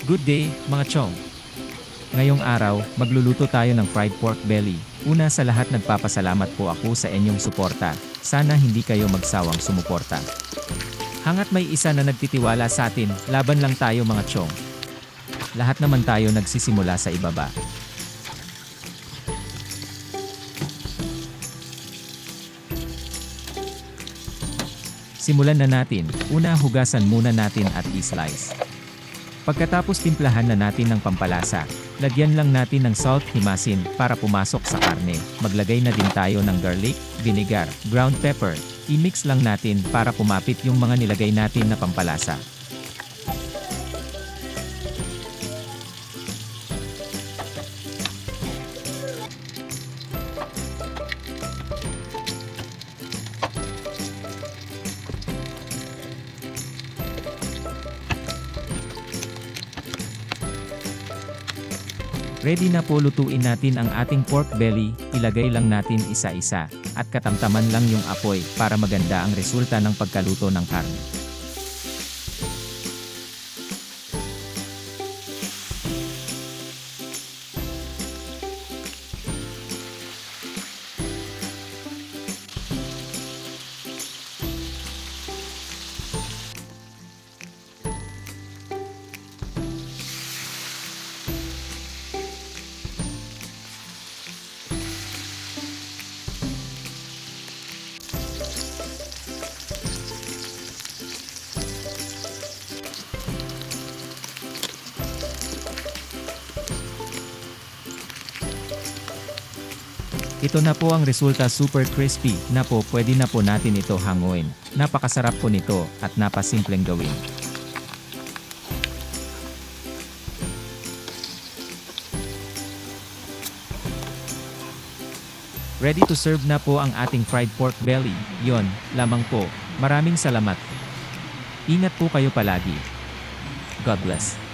Good day, mga chong! Ngayong araw, magluluto tayo ng fried pork belly. Una sa lahat nagpapasalamat po ako sa inyong suporta. Sana hindi kayo magsawang sumuporta. Hangat may isa na nagtitiwala sa atin, laban lang tayo mga chong. Lahat naman tayo nagsisimula sa ibaba. Simulan na natin. Una, hugasan muna natin at i-slice. Pagkatapos timplahan na natin ng pampalasa, lagyan lang natin ng salt, himasin, para pumasok sa karne. Maglagay na din tayo ng garlic, vinegar, ground pepper. I-mix lang natin para kumapit yung mga nilagay natin na pampalasa. Ready na po, lutuin natin ang ating pork belly, ilagay lang natin isa-isa, at katamtaman lang yung apoy para maganda ang resulta ng pagkaluto ng karne. Ito na po ang resulta, super crispy na po, pwede na po natin ito hanguin. Napakasarap po nito at napasimpleng gawin. Ready to serve na po ang ating fried pork belly. Yon lamang po. Maraming salamat. Ingat po kayo palagi. God bless.